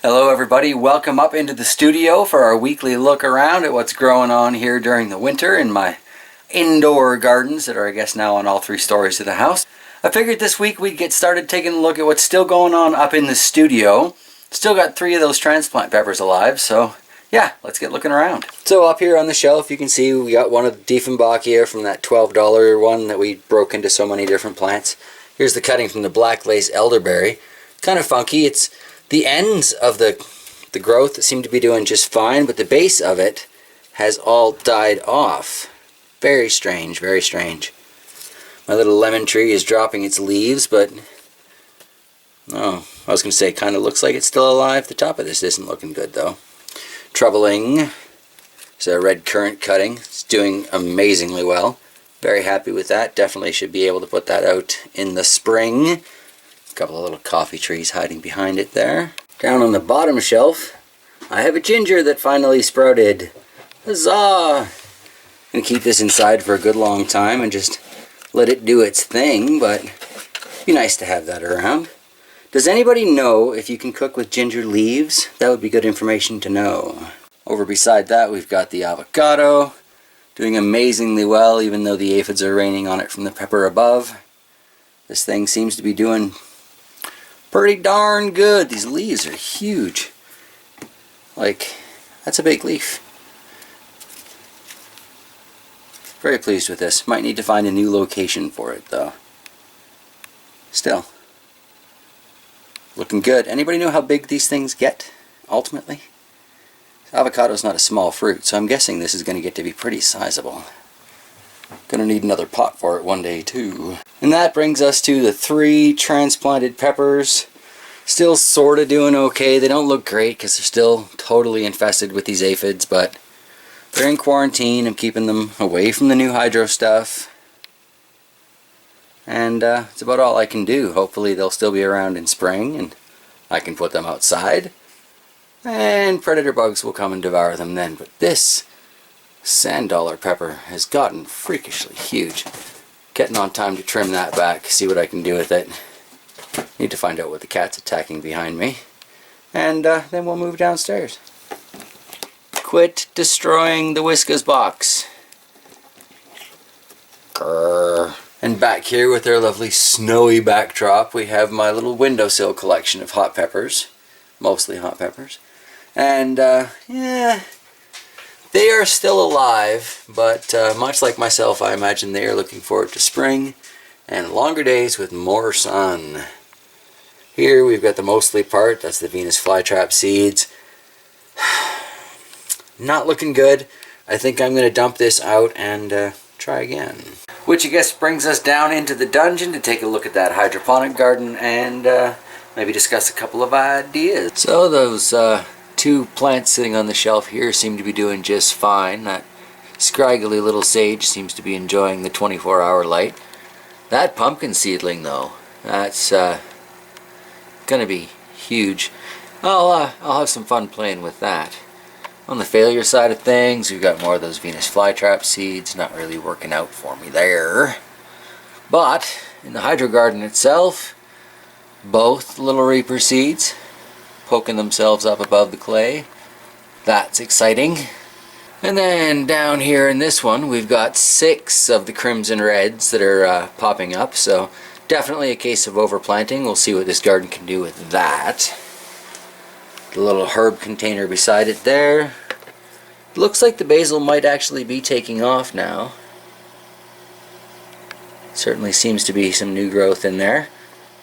Hello everybody, welcome up into the studio for our weekly look around at what's growing on here during the winter in my indoor gardens that are I guess now on all 3 stories of the house. I figured this week we'd get started taking a look at what's still going on up in the studio. Still got 3 of those transplant peppers alive, so yeah, let's get looking around. So up here on the shelf you can see we got one of the Dieffenbachia from that $12 one that we broke into so many different plants. Here's the cutting from the black lace elderberry. Kind of funky. It's the ends of the growth seem to be doing just fine, but the base of it has all died off. Very strange, very strange. My little lemon tree is dropping its leaves, but oh, I was going to say it kind of looks like it's still alive. The top of this isn't looking good though. Troubling. It's a red currant cutting. It's doing amazingly well. Very happy with that. Definitely should be able to put that out in the spring. A couple of little coffee trees hiding behind it there. Down on the bottom shelf, I have a ginger that finally sprouted. Huzzah! I'm going to keep this inside for a good long time and just let it do its thing, but it'd be nice to have that around. Does anybody know if you can cook with ginger leaves? That would be good information to know. Over beside that we've got the avocado, doing amazingly well even though the aphids are raining on it from the pepper above. This thing seems to be doing pretty darn good. These leaves are huge. Like, that's a big leaf. Very pleased with this. Might need to find a new location for it though. Still, looking good. Anybody know how big these things get ultimately? Avocado is not a small fruit, so I'm guessing this is going to get to be pretty sizable. Gonna need another pot for it one day too. And that brings us to the 3 transplanted peppers. Still sort of doing okay. They don't look great because they're still totally infested with these aphids, but they're in quarantine. I'm keeping them away from the new hydro stuff. And it's about all I can do. Hopefully they'll still be around in spring and I can put them outside. And predator bugs will come and devour them then. But this sand dollar pepper has gotten freakishly huge. Getting on time to trim that back, see what I can do with it. Need to find out what the cat's attacking behind me. And then we'll move downstairs. Quit destroying the Whiskas box. Grrr. And back here with their lovely snowy backdrop we have my little windowsill collection of hot peppers. Mostly hot peppers. And yeah, they are still alive, but much like myself, I imagine they are looking forward to spring and longer days with more sun. Here we've got the mostly part, that's the Venus flytrap seeds. Not looking good. I think I'm going to dump this out and try again. Which I guess brings us down into the dungeon to take a look at that hydroponic garden and maybe discuss a couple of ideas. So those 2 plants sitting on the shelf here seem to be doing just fine. That scraggly little sage seems to be enjoying the 24-hour light. That pumpkin seedling though, that's gonna be huge. I'll have some fun playing with that. On the failure side of things, we've got more of those Venus flytrap seeds. Not really working out for me there. But in the hydro garden itself, both little reaper seeds poking themselves up above the clay. That's exciting. And then down here in this one we've got 6 of the crimson reds that are popping up, so definitely a case of overplanting. We'll see what this garden can do with that. The little herb container beside it there. Looks like the basil might actually be taking off now. Certainly seems to be some new growth in there.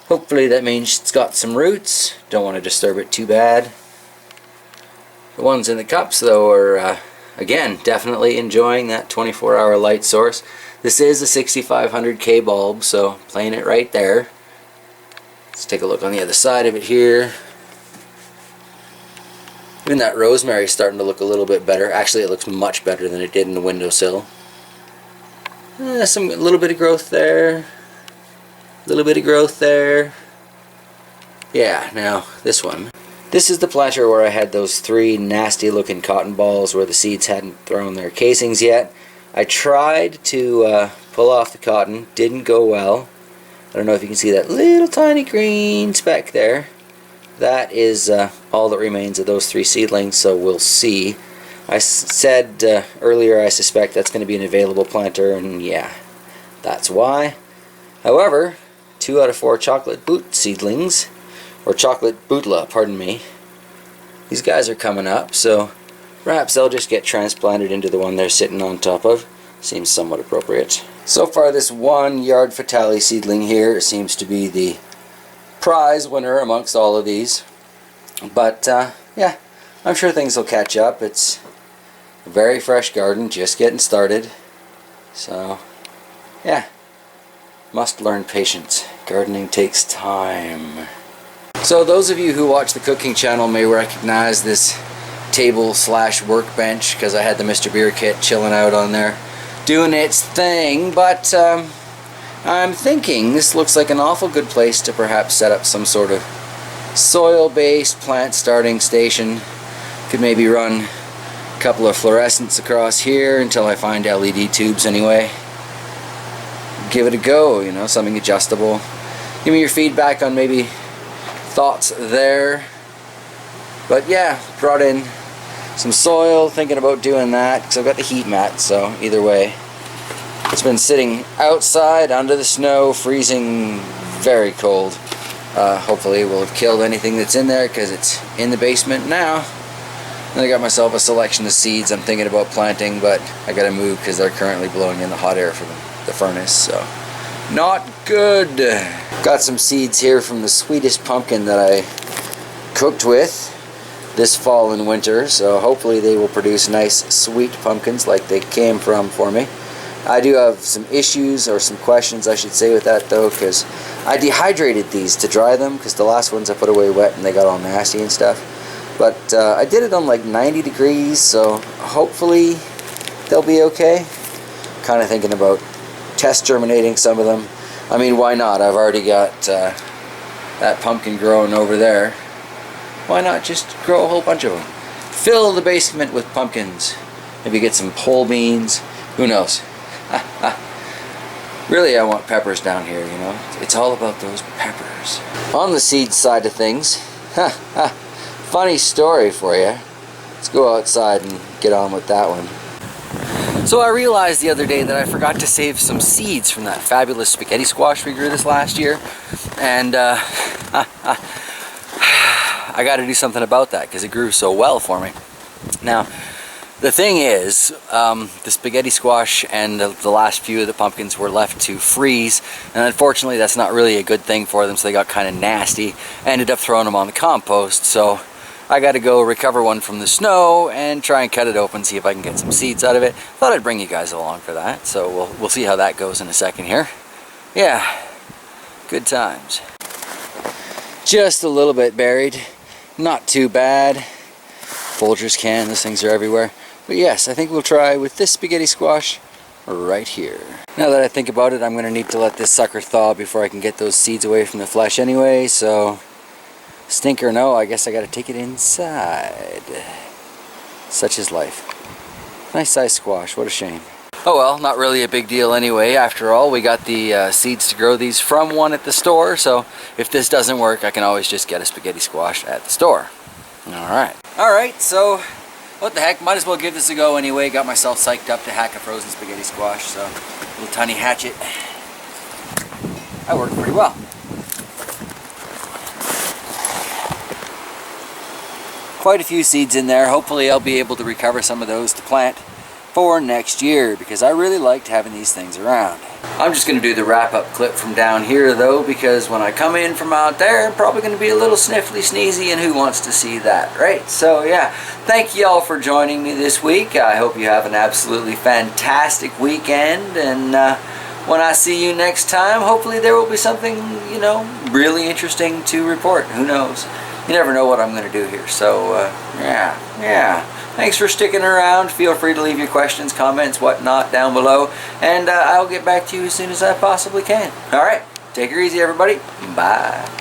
Hopefully that means it's got some roots. Don't want to disturb it too bad. The ones in the cups though are again definitely enjoying that 24-hour light source. This is a 6500K bulb, so playing it right there. Let's take a look on the other side of it here. Even that rosemary is starting to look a little bit better. Actually, it looks much better than it did in the windowsill. A little bit of growth there. A little bit of growth there. Yeah, now this one. This is the planter where I had those 3 nasty looking cotton balls where the seeds hadn't thrown their casings yet. I tried to pull off the cotton, didn't go well. I don't know if you can see that little tiny green speck there. That is all that remains of those 3 seedlings, so we'll see. I said earlier I suspect that's going to be an available planter, and yeah, that's why. However, 2 out of 4 chocolate boot seedlings, or chocolate bootla, pardon me, these guys are coming up, so perhaps they'll just get transplanted into the one they're sitting on top of. Seems somewhat appropriate. So far, this 1 Yard Fatale seedling here seems to be the prize winner amongst all of these. But yeah, I'm sure things will catch up. It's a very fresh garden, just getting started. So yeah, must learn patience. Gardening takes time. So those of you who watch the cooking channel may recognize this table slash workbench, because I had the Mr. Beer kit chilling out on there doing its thing. But I'm thinking this looks like an awful good place to perhaps set up some sort of soil-based plant starting station. Could maybe run a couple of fluorescents across here until I find LED tubes anyway. Give it a go, you know, something adjustable. Give me your feedback on maybe thoughts there. But yeah, brought in some soil, thinking about doing that because I've got the heat mat, so either way. It's been sitting outside under the snow, freezing, very cold. Hopefully we'll have killed anything that's in there because it's in the basement now. And I got myself a selection of seeds I'm thinking about planting, but I gotta move because they're currently blowing in the hot air from the furnace, so not good. Got some seeds here from the sweetest pumpkin that I cooked with this fall and winter, so hopefully they will produce nice sweet pumpkins like they came from for me. I do have some issues, or some questions I should say, with that though, because I dehydrated these to dry them, because the last ones I put away wet and they got all nasty and stuff. But I did it on like 90 degrees, so hopefully they'll be okay. Kind of thinking about test germinating some of them. I mean, why not? I've already got that pumpkin growing over there. Why not just grow a whole bunch of them? Fill the basement with pumpkins. Maybe get some pole beans. Who knows? Really, I want peppers down here, you know. It's all about those peppers. On the seed side of things, funny story for you. Let's go outside and get on with that one. So I realized the other day that I forgot to save some seeds from that fabulous spaghetti squash we grew this last year. And I got to do something about that because it grew so well for me. Now, the thing is, the spaghetti squash and the last few of the pumpkins were left to freeze, and unfortunately that's not really a good thing for them, so they got kind of nasty. I ended up throwing them on the compost, so I got to go recover one from the snow and try and cut it open, see if I can get some seeds out of it. Thought I'd bring you guys along for that, so we'll see how that goes in a second here. Yeah, good times. Just a little bit buried, not too bad. Folgers can, those things are everywhere. But yes, I think we'll try with this spaghetti squash right here. Now that I think about it, I'm going to need to let this sucker thaw before I can get those seeds away from the flesh anyway, so stink or no, I guess I got to take it inside. Such is life. Nice size squash, what a shame. Oh well, not really a big deal anyway. After all, we got the seeds to grow these from one at the store, so if this doesn't work, I can always just get a spaghetti squash at the store. Alright, so what the heck, might as well give this a go anyway. Got myself psyched up to hack a frozen spaghetti squash, so little tiny hatchet. That worked pretty well. Quite a few seeds in there. Hopefully I'll be able to recover some of those to plant for next year, because I really liked having these things around. I'm just going to do the wrap-up clip from down here though, because when I come in from out there, I'm probably going to be a little sniffly sneezy, and who wants to see that, right? So yeah, thank you all for joining me this week. I hope you have an absolutely fantastic weekend, and when I see you next time, hopefully there will be something, you know, really interesting to report. Who knows? You never know what I'm going to do here. So yeah. Thanks for sticking around. Feel free to leave your questions, comments, whatnot down below, and I'll get back to you as soon as I possibly can. Alright, take her easy everybody. Bye.